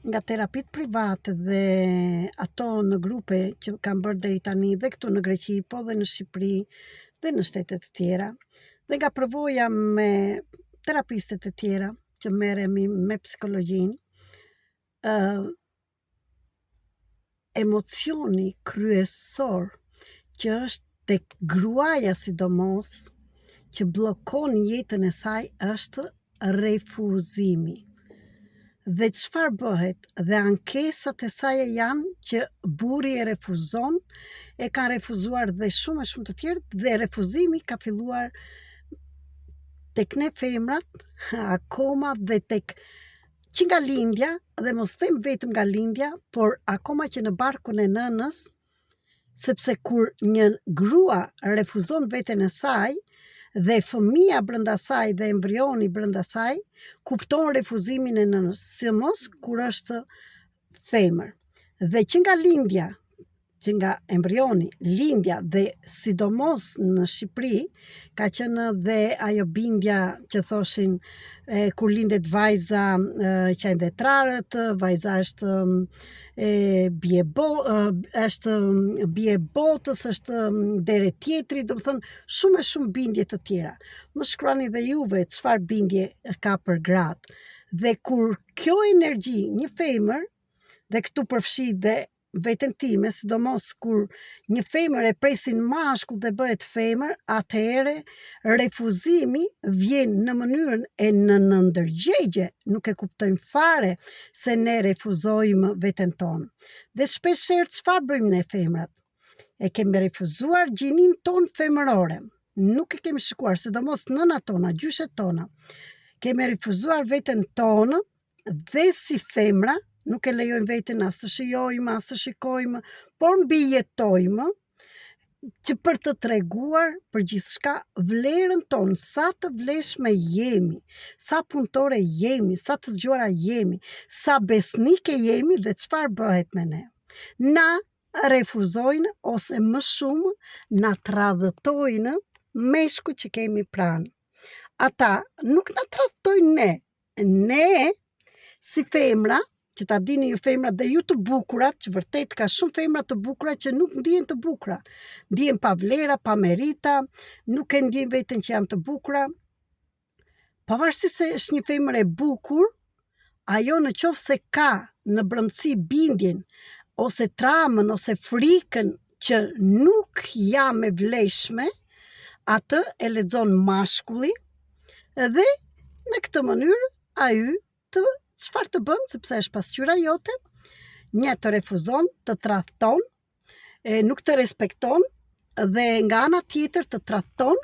nga terapit private dhe ato në grupe që kam bërë deri tani dhe këtu në Greqi, po dhe në Shqipëri dhe në shtetet të tjera, dhe nga përvoja me terapistet e tjera që merremi me psikologjinë, emocioni kryesor që është tek gruaja sidomos, që bllokon jetën e saj është refuzimi. Dhe çfarë bëhet? Dhe ankesat e saj janë që burri e refuzon, e ka refuzuar dhe shumë e shumë të tjerë, dhe refuzimi ka filluar tek ne femrat, akoma dhe tek që nga lindja, dhe mos them vetëm nga lindja, por akoma që në barkun e nënës, sepse kur një grua refuzon veten e saj, dhe fëmia brenda saj dhe embrioni brenda saj, kupton refuzimin e nënës, sidomos kur është femër. Dhe që nga lindja, që nga embrioni, lindja dhe sidomos në Shqipëri, ka qenë dhe ajo bindja që thoshin kur lindet vajza qajnë dhe trarët, vajza është bie botës, është dere tjetri, do më thënë shumë e shumë bindje të tjera. Më shkruani dhe juve çfarë bindje ka për gratë. Dhe kur kjo energji, një femër, dhe këtu përfshi dhe veten time, sidomos kur një femër e presin mashkull dhe bëhet femër, atëhere refuzimi vjen në mënyrën e në ndërgjegje, nuk e kuptojmë fare se ne refuzojmë veten tonë. Dhe shpeshherë çfarë bëjmë ne femrat? E kemi refuzuar gjinin ton femërore. Nuk e kemi shikuar, sidomos nënat tona, gjyshet tona. Kemi refuzuar veten tonë dhe si femra, nuk e lejojmë veten as të shijojmë, as të shikojmë, por mbi jetojmë që për të treguar për gjithçka vlerën tonë, sa të vleshme jemi, sa punëtore jemi, sa të zgjuara jemi, sa besnike jemi dhe çfarë bëhet me ne. Na refuzojnë ose më shumë na tradhtojnë meshku që kemi pranë. Ata nuk na tradhtojnë ne. Ne si femra, që ta dini ju femra dhe ju të bukurat, që vërtet ka shumë femra të bukura që nuk ndihen të bukura. Ndihen pa vlera, pa merita, nuk e ndjejnë veten që janë të bukura. Pavarësisht se është një femër e bukur, ajo në qoftë se ka në brendësi bindjen, ose tramën, ose frikën që nuk jam e vleshme, atë e lexon mashkulli dhe në këtë mënyrë ai të çfarë të bën, sepse është pasqyra jote, një të refuzon, të tradhton, nuk të respekton dhe nga ana tjetër të tradhton,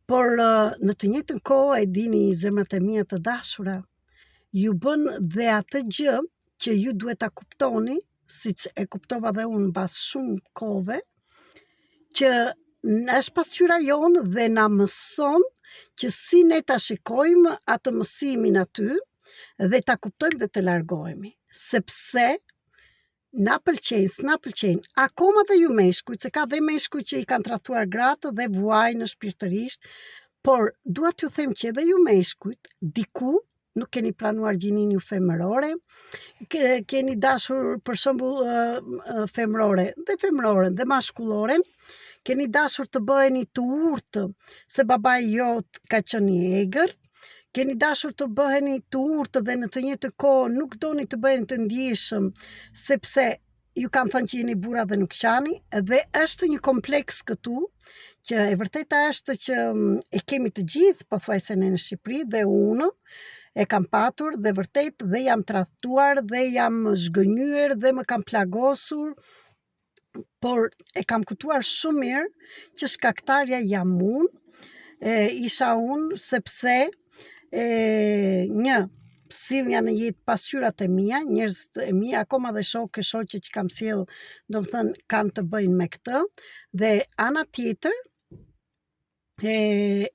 por në të njëjtën kohë e dini zemrat e mia të dashura, ju bën dhe atë gjë që ju duhet ta kuptoni, siç e kuptova dhe unë mbas shumë kohëve, që është pasqyra jonë dhe na mëson që si ne ta shikojmë atë mësimin aty, dhe ta kuptojmë dhe të largohemi, sepse na pëlqejnë, s'na pëlqejnë, akoma dhe ju meshkujt, se ka dhe meshkuj që i kanë tradhtuar gratë dhe vuajnë shpirtërisht, por dua t'ju them që edhe ju meshkujt, diku nuk keni planuar gjinin ju femërore, keni dashur për shembull femërore dhe mashkulloren, keni dashur të bëheni të urtë, se babai jot ka qenë i egër, keni dashur të bëheni të urtë dhe në të njëjtën kohë nuk doni të bëheni të ndjeshëm, sepse ju kanë thënë që jeni burra dhe nuk qani, dhe është një kompleks këtu, që e vërteta është që e kemi të gjithë, pothuajse ne në Shqipëri, dhe unë e kam patur dhe vërtet dhe jam tradhtuar dhe jam zhgënjyer dhe më kam plagosur, por e kam kuptuar shumë mirë që shkaktarja jam unë, isha unë sepse një sjellja në jetë pasqyrat e mia, njerëzit e mi, akoma dhe shoqe që kam sjell, do më thënë, kanë të bëjnë me këtë, dhe ana tjetër,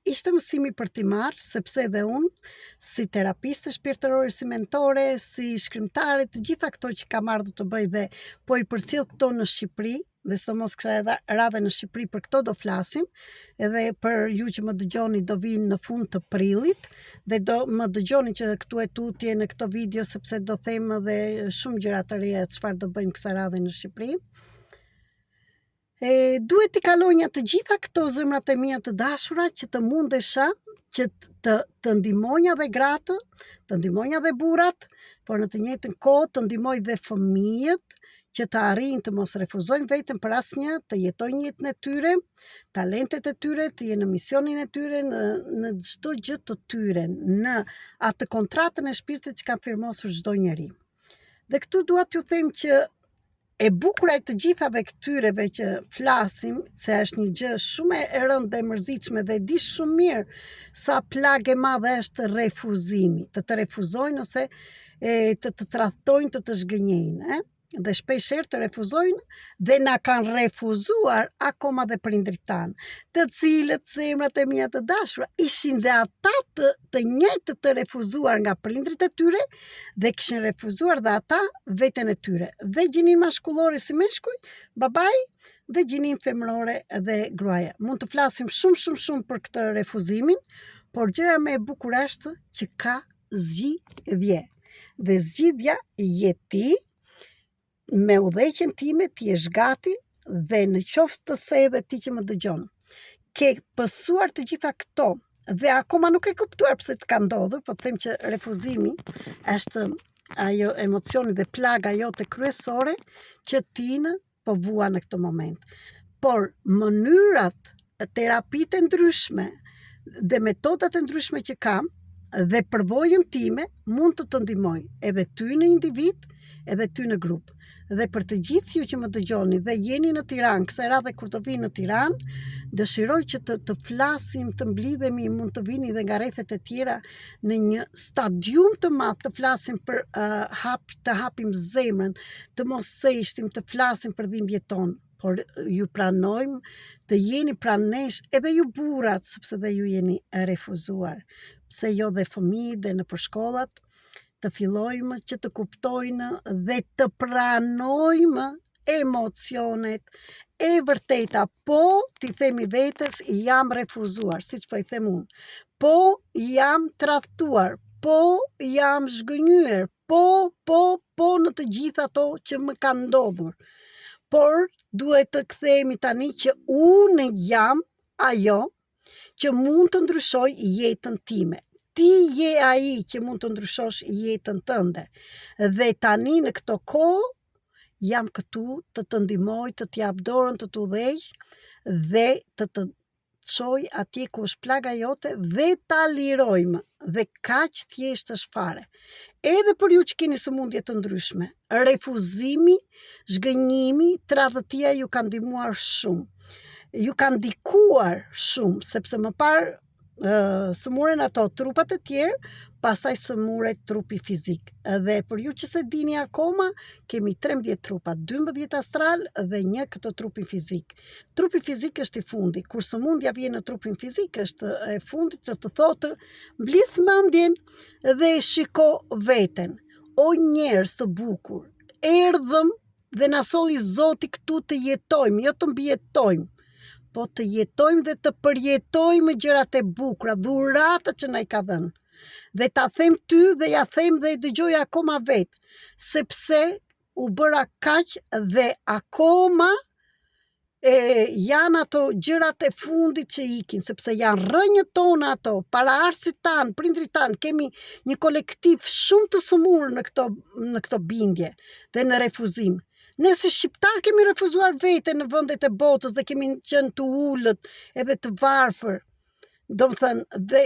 ishte mësimi për t'i marrë, sepse edhe unë, si terapiste shpirtërore, si mentore, si shkrimtare, të gjitha këto që kam ardhur të bëj dhe po i përcjell këto në Shqipëri, dhe së mos kësha edhe radhe në Shqipëri, për këto do flasim, edhe për ju që më dëgjoni do vinë në fund të prillit, dhe do më dëgjoni që këtu e tutje në këto video, sepse do them edhe shumë gjëra të reja çfarë do bëjmë kësa radhe në Shqipëri. Duhet t'i kaloj të gjitha këto zemrat e mia të dashura që të mundesha që të ndihmonja dhe gratë, të ndihmonja dhe burrat, por në të njëjtën kohë të ndihmoj dhe fëmijët që të arrijnë të mos refuzojnë veten për asnjë, të jetojnë jetën e tyre, talentet e tyre, të jenë në misionin e tyre, në çdo gjë të tyre, në atë kontratën e shpirtit që kanë firmosur çdo njeri. Dhe këtu dua t'ju them që e bukura e të gjithave këtyreve që flasim, se është një gjë shumë e rëndë dhe mërzitshme dhe di shumë mirë sa plagë e madhe është refuzimi, të refuzojnë ose të tradhtojnë, të zhgënjejnë, dhe shpeshherë të refuzojnë dhe na kanë refuzuar akoma dhe prindrit tanë, të cilët zemrat e mia të dashura ishin dhe ata të njëjtë të refuzuar nga prindrit e tyre dhe kishin refuzuar dhe ata veten e tyre, dhe gjinin mashkullore si meshkuj, babai, dhe gjinin femërore dhe gruaja. Mund të flasim shumë për këtë refuzimin, por gjëja më e bukur është që ka zgjidhje, dhe zgjidhja je ti, me udhëheqjen time ti jesh gati, dhe në qoftë të se edhe ti që më dëgjon ke pësuar të gjitha këto dhe akoma nuk e kuptuar pse të ka ndodhur, po të them që refuzimi është ajo emocioni dhe plaga jote kryesore që tinë po vua në këtë moment. Por mënyrat, terapitë e ndryshme dhe metodat e ndryshme që kam dhe përvojën time mund të ndihmoj edhe ty në individ, edhe ty në grup. Dhe për të gjithë ju që më dëgjoni dhe jeni në Tiranë, kësaj radhe kur të vinë në Tiranë, dëshiroj që të flasim, të mblidhemi, mund të vini dhe nga rrethet e tjera në një stadium të madh, të flasim për të hapim zemrën, të mos sejshtim, të flasim për dhimbjet tonë, por ju pranojmë të jeni pranë nesh, edhe ju burrat, sepse dhe ju jeni refuzuar, pse jo dhe fëmijët dhe në përshkollat, të fillojmë që të kuptojnë dhe të pranojmë emocionet e vërteta, po t'i themi vetes jam refuzuar, siç po i them unë, po jam tradhtuar, po jam zhgënjyer, po në të gjitha ato që më kanë ndodhur, por duhet të kthehemi tani që unë jam ajo që mund të ndryshoj jetën time. Ti je ai që mund të ndryshosh jetën tënde. Dhe tani në këto kohë jam këtu të ndihmoj, të t'jap dorën, të t'udhëheq dhe të çoj atje ku është plaga jote dhe ta lirojmë. Dhe kaq thjesht është fare. Edhe për ju që keni sëmundje të ndryshme, refuzimi, zhgënjimi, tradhtia ju kanë ndihmuar shumë. Ju kanë ndikuar shumë, sepse më parë sëmuren ato trupat e tjerë, pasaj sëmuret trupi fizik. Dhe për ju që se dini akoma, kemi 13 trupa, 12 astral dhe 1 këto trupin fizik. Trupi fizik është i fundi, kur sëmundja vjen në trupin fizik është e fundit që të thotë mblidh mendjen dhe shiko veten. O njerëz të bukur, erdhëm dhe na solli Zoti këtu të jetojmë, jo të mbijetojmë, po të jetojmë dhe të përjetojmë gjërat e bukura, dhuratat që na i ka dhënë. Dhe ta them ty dhe ja them dhe i dëgjoj akoma vetë, sepse u bëra kaq dhe akoma janë ato gjërat e fundit që ikin, sepse janë rrënjët tona ato, paraardhësit tanë, prindrit tanë, kemi një kolektiv shumë të sëmurë në këto bindje dhe në refuzim. Ne si shqiptar kemi refuzuar vete në vendet e botës dhe kemi qenë të ullët edhe të varfër. Do më thënë, dhe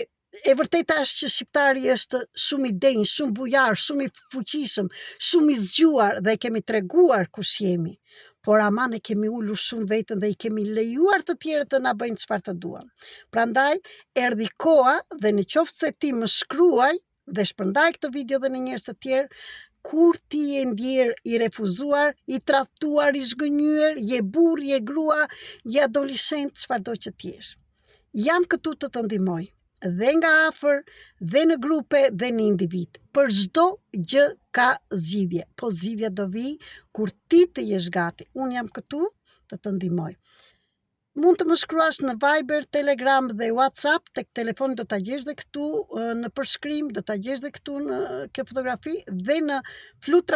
e vërteta është që shqiptari është shumë i denjë, shumë bujar, shumë i fuqishëm, shumë i zgjuar dhe kemi treguar kush jemi. Por ama ne kemi ullur shumë vetën dhe i kemi lejuar të tjerë të na bëjnë çfarë të duan. Prandaj, erdhi koha dhe në qoftë se ti më shkruaj dhe shpërndaj këtë video dhe në njerëz të tjerë, kur ti je ndjer i refuzuar, i tradhtuar, i zhgënjyer, je burr, je grua, je adoleshent, çfarëdo që ti jesh. Jam këtu të të ndihmoj, dhe nga afër, dhe në grupe, dhe në individ. Për çdo gjë ka zgjidhje, po zgjidhja do vi kur ti të jesh gati. Unë jam këtu të të ndihmoj. Mund të më shkruash në Viber, Telegram dhe WhatsApp, tek telefoni do ta gjesh dhe këtu në përshkrim, do ta gjesh dhe këtu në kjo fotografi dhe në flutra